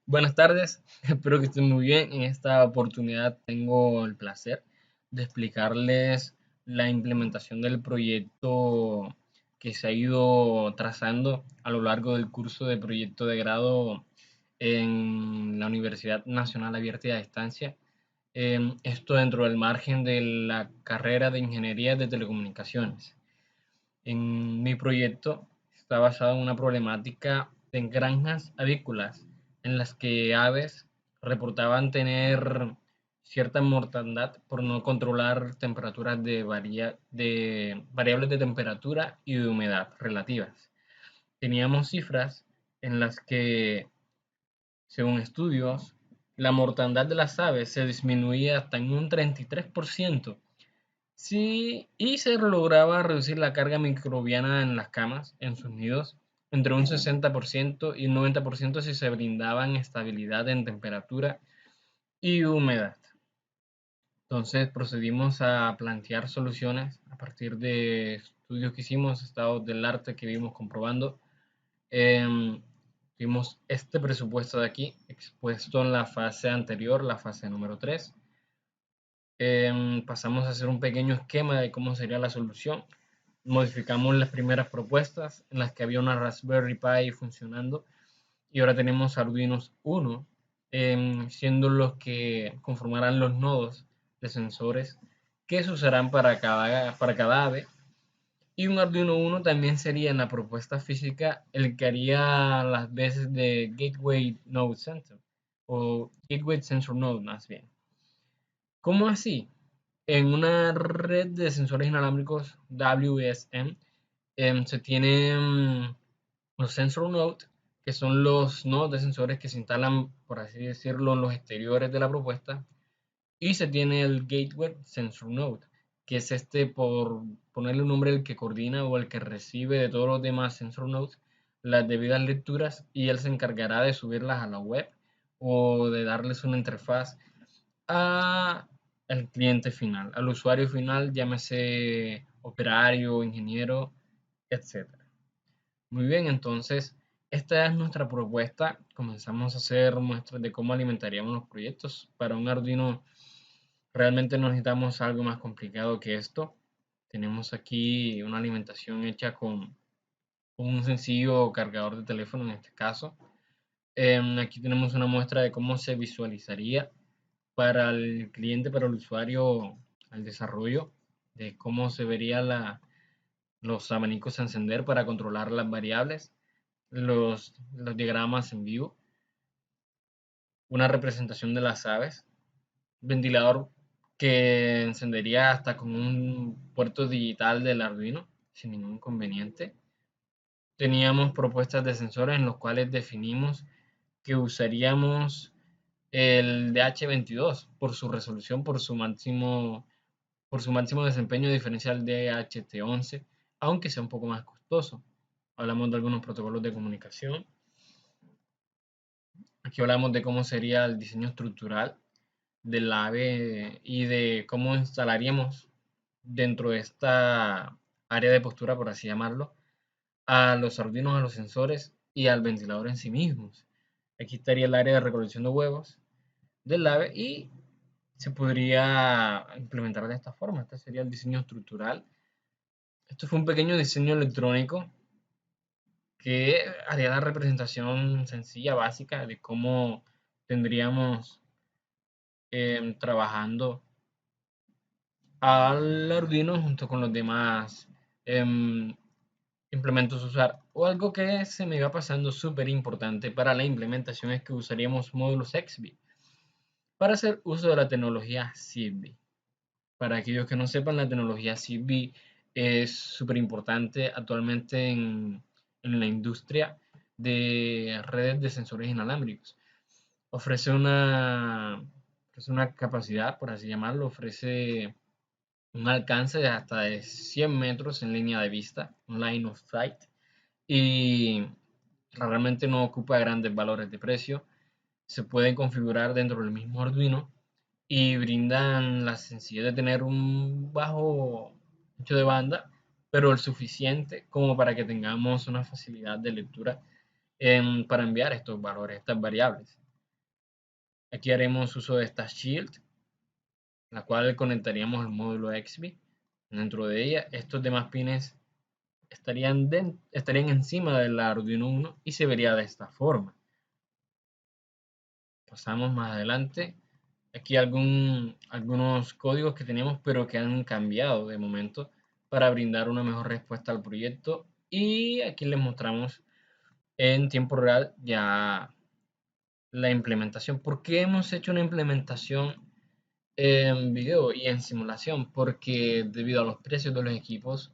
Buenas tardes, espero que estén muy bien. En esta oportunidad tengo el placer de explicarles la implementación del proyecto que se ha ido trazando a lo largo del curso de proyecto de grado en la Universidad Nacional Abierta y a Distancia. Esto dentro del margen de la carrera de Ingeniería de Telecomunicaciones. En mi proyecto está basado en una problemática de granjas avícolas en las que aves reportaban tener cierta mortandad por no controlar temperaturas de variables de temperatura y de humedad relativas. Teníamos cifras en las que, según estudios, la mortandad de las aves se disminuía hasta en un 33%. Sí, y se lograba reducir la carga microbiana en las camas, en sus nidos, entre un 60% y un 90% si se brindaban estabilidad en temperatura y humedad. Entonces procedimos a plantear soluciones a partir de estudios que hicimos, estados del arte que vimos comprobando. Em, Tuvimos este presupuesto de aquí expuesto en la fase anterior, la fase número 3. Pasamos a hacer un pequeño esquema de cómo sería la solución. Modificamos las primeras propuestas en las que había una Raspberry Pi funcionando y ahora tenemos Arduinos Uno, siendo los que conformarán los nodos de sensores que se usarán para cada ave. Y un Arduino Uno también sería en la propuesta física el que haría las veces de Gateway Node Center o Gateway Sensor Node más bien. ¿Cómo así? En una red de sensores inalámbricos WSM se tienen los sensor node, que son los nodos de sensores que se instalan, por así decirlo, en los exteriores de la propuesta, y se tiene el gateway sensor node, que es este, por ponerle un nombre, el que coordina o el que recibe de todos los demás sensor nodes las debidas lecturas, y él se encargará de subirlas a la web o de darles una interfaz a el cliente final, al usuario final, llámese operario, ingeniero, etcétera. Muy bien, entonces esta es nuestra propuesta. Comenzamos a hacer muestras de cómo alimentaríamos los proyectos. Para un Arduino realmente no necesitamos algo más complicado que esto. Tenemos aquí una alimentación hecha con un sencillo cargador de teléfono en este caso. Aquí tenemos una muestra de cómo se visualizaría para el cliente, para el usuario, al desarrollo, de cómo se vería los abanicos a encender para controlar las variables, los diagramas en vivo, una representación de las aves, ventilador que encendería hasta con un puerto digital del Arduino sin ningún inconveniente. Teníamos propuestas de sensores en los cuales definimos que usaríamos el DH22 por su resolución, por su máximo desempeño diferencial de HT11, aunque sea un poco más costoso. Hablamos de algunos protocolos de comunicación. Aquí hablamos de cómo sería el diseño estructural del AVE y de cómo instalaríamos dentro de esta área de postura, por así llamarlo, a los Arduinos, a los sensores y al ventilador en sí mismos. Aquí estaría el área de recolección de huevos del AVE y se podría implementar de esta forma. Este sería el diseño estructural. Esto fue un pequeño diseño electrónico que haría la representación sencilla, básica, de cómo tendríamos trabajando al Arduino junto con los demás em, implementos a usar. O algo que se me va pasando súper importante para la implementación es que usaríamos módulos XBIT para hacer uso de la tecnología Zigbee. Para aquellos que no sepan, la tecnología Zigbee es súper importante actualmente en la industria de redes de sensores inalámbricos. Ofrece una capacidad, por así llamarlo, ofrece un alcance de hasta de 100 metros en línea de vista, un line of sight, y realmente no ocupa grandes valores de precio. Se pueden configurar dentro del mismo Arduino y brindan la sencillez de tener un bajo ancho de banda, pero el suficiente como para que tengamos una facilidad de lectura para enviar estos valores, estas variables. Aquí haremos uso de esta Shield, la cual conectaríamos el módulo XBee. Dentro de ella, estos demás pines estarían encima del Arduino Uno y se vería de esta forma. Pasamos más adelante. Aquí algunos códigos que teníamos, pero que han cambiado de momento para brindar una mejor respuesta al proyecto. Y aquí les mostramos en tiempo real ya la implementación. ¿Por qué hemos hecho una implementación en video y en simulación? Porque debido a los precios de los equipos,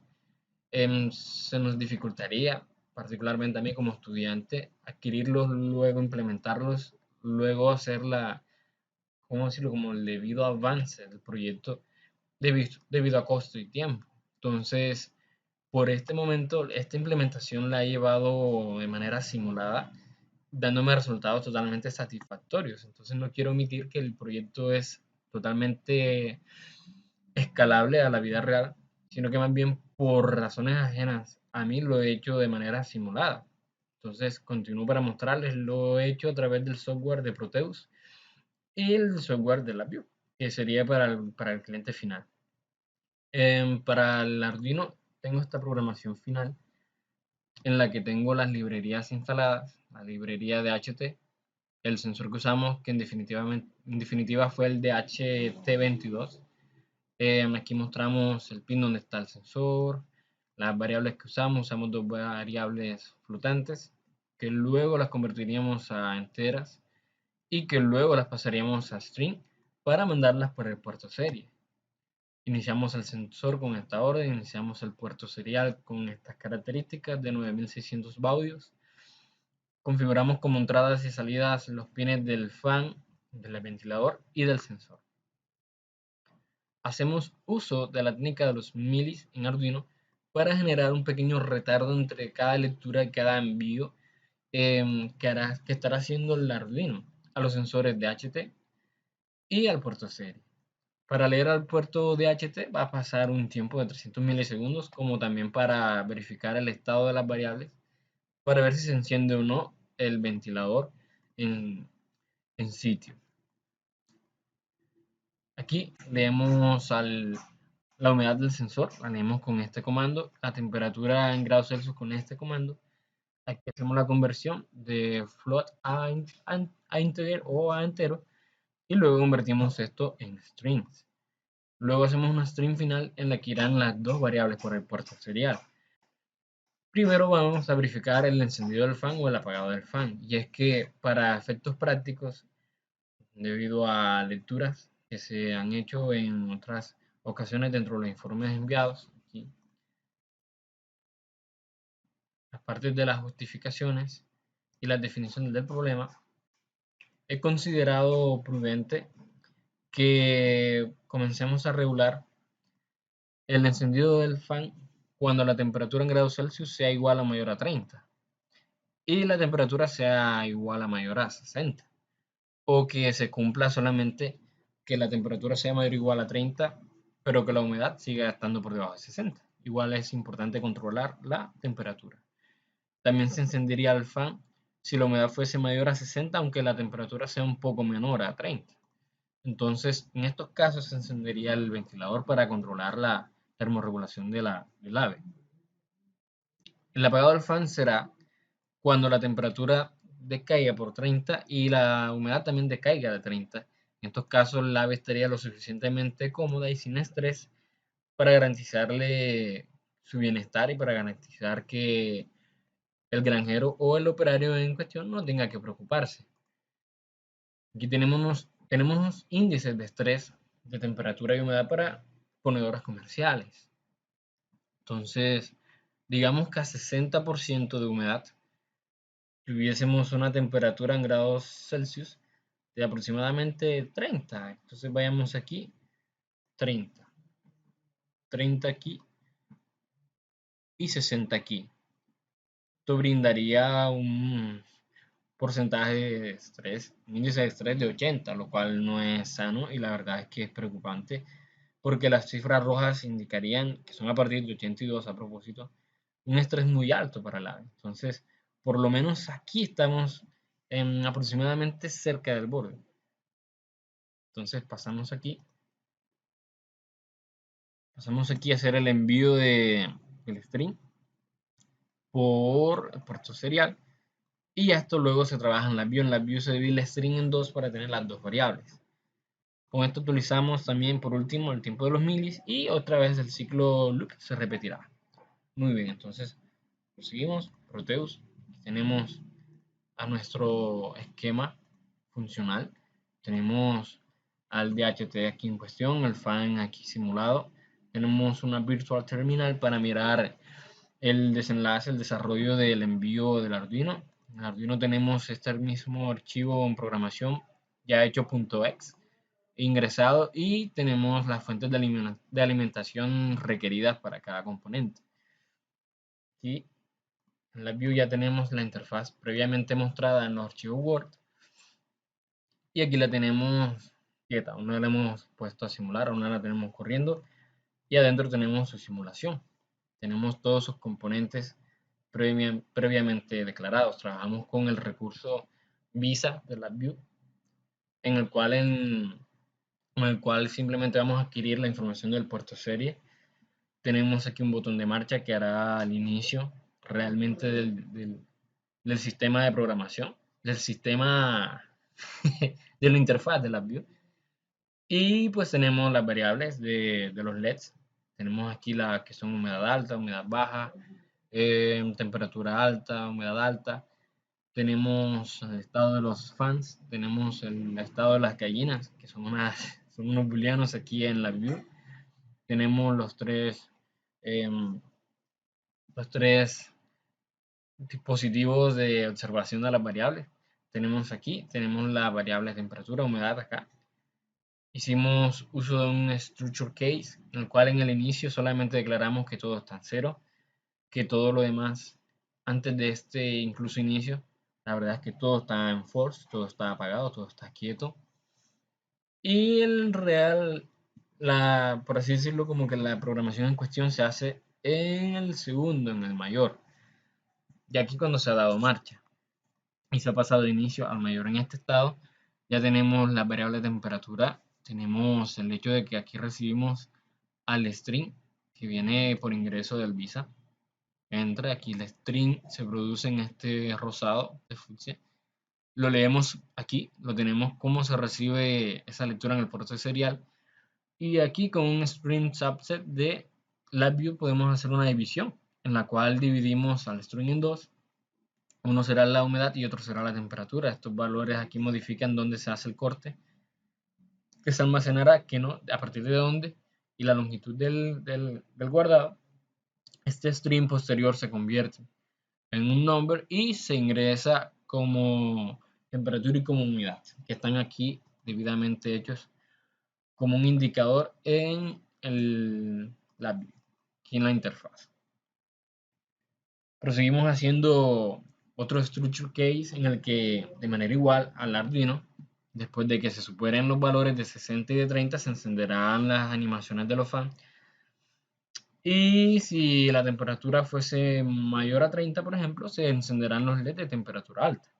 se nos dificultaría, particularmente a mí como estudiante, adquirirlos, luego implementarlos, luego hacer ¿cómo decirlo? Como el debido avance del proyecto debido a costo y tiempo. Entonces, por este momento, esta implementación la he llevado de manera simulada, dándome resultados totalmente satisfactorios. Entonces, no quiero omitir que el proyecto es totalmente escalable a la vida real, sino que más bien por razones ajenas a mí lo he hecho de manera simulada. Entonces, continúo para mostrarles, lo he hecho a través del software de Proteus y el software de LabVIEW, que sería para el cliente final. Para el Arduino tengo esta programación final en la que tengo las librerías instaladas, la librería de HT, el sensor que usamos, que en definitiva fue el de HT22. Aquí mostramos el pin donde está el sensor, las variables que usamos dos variables flotantes, que luego las convertiríamos a enteras y que luego las pasaríamos a string para mandarlas por el puerto serie. Iniciamos el sensor con esta orden, iniciamos el puerto serial con estas características de 9600 baudios. Configuramos como entradas y salidas los pines del fan, del ventilador y del sensor. Hacemos uso de la técnica de los milis en Arduino para generar un pequeño retardo entre cada lectura y cada envío que estará haciendo el Arduino a los sensores de HT y al puerto serie. Para leer al puerto DHT va a pasar un tiempo de 300 milisegundos, como también para verificar el estado de las variables, para ver si se enciende o no el ventilador en, en sitio. Aquí leemos la humedad del sensor, la leemos con este comando, la temperatura en grados Celsius con este comando. Aquí hacemos la conversión de float a integer o a entero y luego convertimos esto en strings. Luego hacemos una string final en la que irán las dos variables por el puerto serial. Primero vamos a verificar el encendido del fan o el apagado del fan. Y es que para efectos prácticos, debido a lecturas que se han hecho en otras ocasiones dentro de los informes enviados, aquí, las partes de las justificaciones y las definiciones del problema, he considerado prudente que comencemos a regular el encendido del fan cuando la temperatura en grados Celsius sea igual o mayor a 30 y la temperatura sea igual a mayor a 60, o que se cumpla solamente que la temperatura sea mayor o igual a 30 pero que la humedad siga estando por debajo de 60. Igual es importante controlar la temperatura. También se encendería el fan si la humedad fuese mayor a 60 aunque la temperatura sea un poco menor a 30. Entonces, en estos casos se encendería el ventilador para controlar la termorregulación del ave. El apagado del fan será cuando la temperatura decaiga por 30 y la humedad también decaiga de 30. En estos casos, el ave estaría lo suficientemente cómoda y sin estrés para garantizarle su bienestar y para garantizar que el granjero o el operario en cuestión no tenga que preocuparse. Aquí tenemos unos índices de estrés, de temperatura y humedad para ponedoras comerciales. Entonces, digamos que a 60% de humedad, tuviésemos una temperatura en grados Celsius de aproximadamente 30. Entonces vayamos aquí, 30. 30 aquí y 60 aquí. Esto brindaría un porcentaje de estrés, un índice de estrés de 80, lo cual no es sano y la verdad es que es preocupante porque las cifras rojas indicarían que son a partir de 82 a propósito, un estrés muy alto para el ave. Entonces, por lo menos aquí estamos en aproximadamente cerca del borde. Entonces pasamos aquí a hacer el envío del string por puerto serial. Y esto luego se trabaja en LabVIEW. En LabVIEW se divide el string en dos para tener las dos variables. Con esto utilizamos también por último el tiempo de los milis y otra vez el ciclo loop se repetirá. Muy bien, entonces proseguimos. Proteus. Tenemos a nuestro esquema funcional. Tenemos al DHT aquí en cuestión, el fan aquí simulado. Tenemos una virtual terminal para mirar el desenlace, el desarrollo del envío del Arduino. En Arduino tenemos este mismo archivo en programación ya hecho .exe ingresado y tenemos las fuentes de alimentación requeridas para cada componente. Aquí en la view ya tenemos la interfaz previamente mostrada en los archivos Word y aquí la tenemos quieta, aún no la hemos puesto a simular, aún no la tenemos corriendo y adentro tenemos su simulación. Tenemos todos sus componentes previamente declarados. Trabajamos con el recurso Visa de LabVIEW, en el cual simplemente vamos a adquirir la información del puerto serie. Tenemos aquí un botón de marcha que hará al inicio realmente del sistema de programación, del sistema de la interfaz de LabVIEW. Y pues tenemos las variables de los LEDs. Tenemos aquí las que son humedad alta, humedad baja, temperatura alta, humedad alta. Tenemos el estado de los fans, tenemos el estado de las gallinas, que son, son unos booleanos aquí en la view. Tenemos los tres dispositivos de observación de las variables. Tenemos aquí, tenemos la variable temperatura, humedad acá. Hicimos uso de un structure case, en el cual en el inicio solamente declaramos que todo está en cero, que todo lo demás, antes de este incluso inicio, la verdad es que todo está en false, todo está apagado, todo está quieto. Y el real, por así decirlo, como que la programación en cuestión se hace en el segundo, en el mayor. Y aquí cuando se ha dado marcha y se ha pasado de inicio al mayor en este estado, ya tenemos la variable de temperatura, tenemos el hecho de que aquí recibimos al string que viene por ingreso del visa. Entra aquí el string, se produce en este rosado de fucsia. Lo leemos aquí, lo tenemos cómo se recibe esa lectura en el puerto serial. Y aquí con un string subset de LabVIEW podemos hacer una división en la cual dividimos al string en dos. Uno será la humedad y otro será la temperatura. Estos valores aquí modifican dónde se hace el corte, que se almacenará, que no, a partir de dónde, y la longitud del guardado. Este string posterior se convierte en un number y se ingresa como temperatura y como humedad, que están aquí debidamente hechos como un indicador en aquí en la interfaz. Proseguimos haciendo otro structure case en el que de manera igual al Arduino, después de que se superen los valores de 60 y de 30, se encenderán las animaciones de los fans. Y si la temperatura fuese mayor a 30, por ejemplo, se encenderán los LEDs de temperatura alta.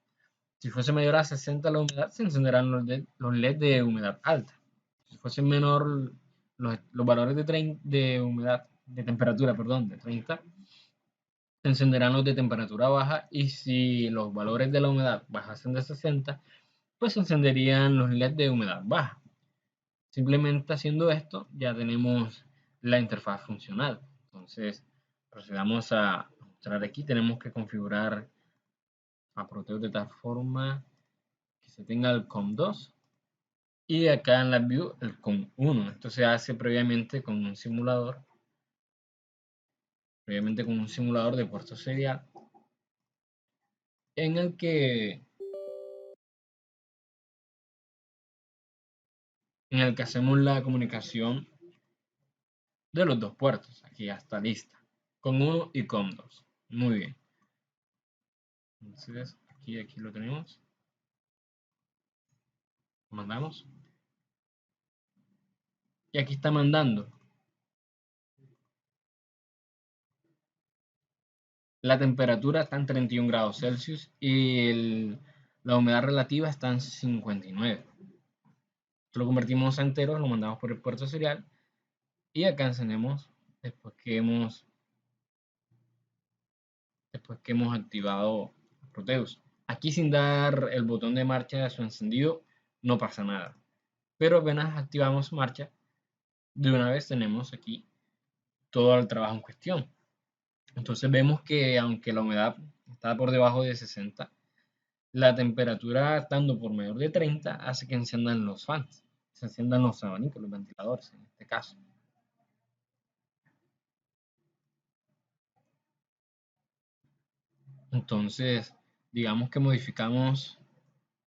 Si fuese mayor a 60 la humedad, se encenderán los LED de humedad alta. Si fuese menor los valores de humedad, de temperatura, perdón, de 30, se encenderán los de temperatura baja. Y si los valores de la humedad bajasen de 60, pues se encenderían los LED de humedad baja. Simplemente haciendo esto ya tenemos la interfaz funcional. Entonces procedamos a mostrar aquí. Tenemos que configurar a Proteus de tal forma que se tenga el COM2 y acá en la view el COM1. Esto se hace previamente con un simulador de puerto serial en el que hacemos la comunicación de los dos puertos. Aquí ya está lista, COM1 y COM2. Muy bien. Entonces aquí lo tenemos. Mandamos. Y aquí está mandando. La temperatura está en 31 grados Celsius y la humedad relativa está en 59. lo convertimos a enteros, lo mandamos por el puerto serial y acá encendemos después que hemos activado Proteus. Aquí sin dar el botón de marcha a su encendido no pasa nada, pero apenas activamos marcha, de una vez tenemos aquí todo el trabajo en cuestión. Entonces vemos que aunque la humedad está por debajo de 60, la temperatura estando por mayor de 30 hace que enciendan los fans, se enciendan los abanicos, los ventiladores en este caso. Entonces, digamos que modificamos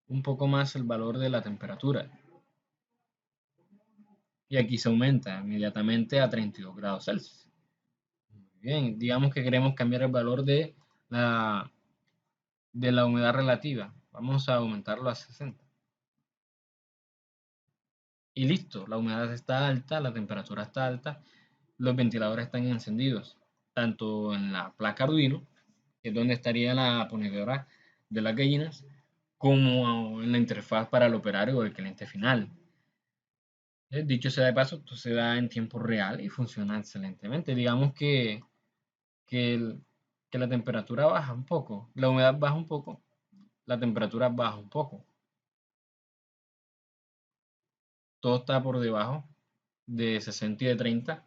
un poco más el valor de la temperatura y aquí se aumenta inmediatamente a 32 grados Celsius. Muy bien, digamos que queremos cambiar el valor la, de la humedad relativa. Vamos a aumentarlo a 60. Y listo, la humedad está alta, la temperatura está alta, los ventiladores están encendidos, tanto en la placa Arduino, que es donde estaría la ponedora de las gallinas, como en la interfaz para el operario o el cliente final. Dicho sea de paso, esto se da en tiempo real y funciona excelentemente. Digamos que, el- que la temperatura baja un poco, la humedad baja un poco, la temperatura baja un poco. Todo está por debajo de 60 y de 30.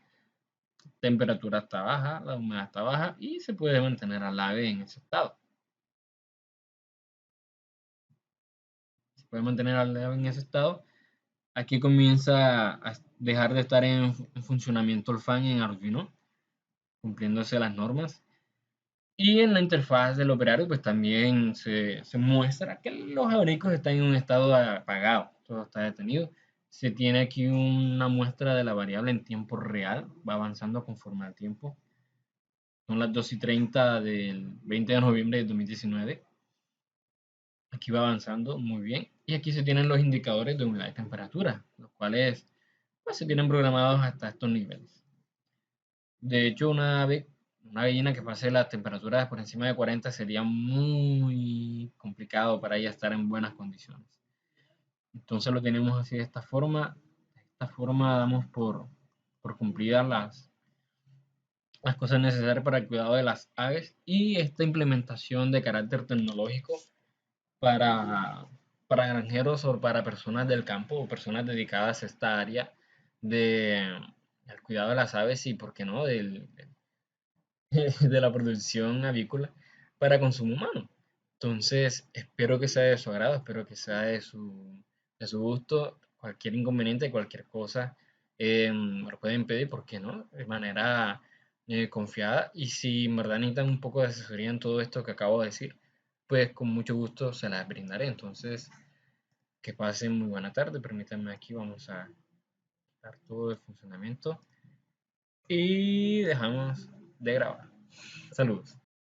Temperatura está baja, la humedad está baja y se puede mantener al lave en ese estado. Se puede mantener al lave en ese estado. Aquí comienza a dejar de estar en funcionamiento el fan en Arduino, cumpliéndose las normas. Y en la interfaz del operario, pues también se muestra que los abanicos están en un estado apagado, todo está detenido. Se tiene aquí una muestra de la variable en tiempo real, va avanzando conforme al tiempo. Son las 2:30 del 20 de noviembre de 2019. Aquí va avanzando muy bien. Y aquí se tienen los indicadores de humedad y temperatura, los cuales pues, se tienen programados hasta estos niveles. De hecho, una gallina que pase las temperaturas por encima de 40 sería muy complicado para ella estar en buenas condiciones. Entonces lo tenemos así de esta forma. De esta forma damos por cumplidas las cosas necesarias para el cuidado de las aves y esta implementación de carácter tecnológico para, para granjeros o para personas del campo o personas dedicadas a esta área de, del cuidado de las aves y, ¿por qué no?, de la producción avícola para consumo humano. Entonces, espero que sea de su agrado, espero que sea de su gusto. Cualquier inconveniente, cualquier cosa, me lo pueden pedir, ¿por qué no? De manera confiada. Y si en verdad necesitan un poco de asesoría en todo esto que acabo de decir, pues con mucho gusto se las brindaré. Entonces, que pasen muy buena tarde. Permítanme aquí, vamos a dar todo el funcionamiento y dejamos de grabar. Saludos.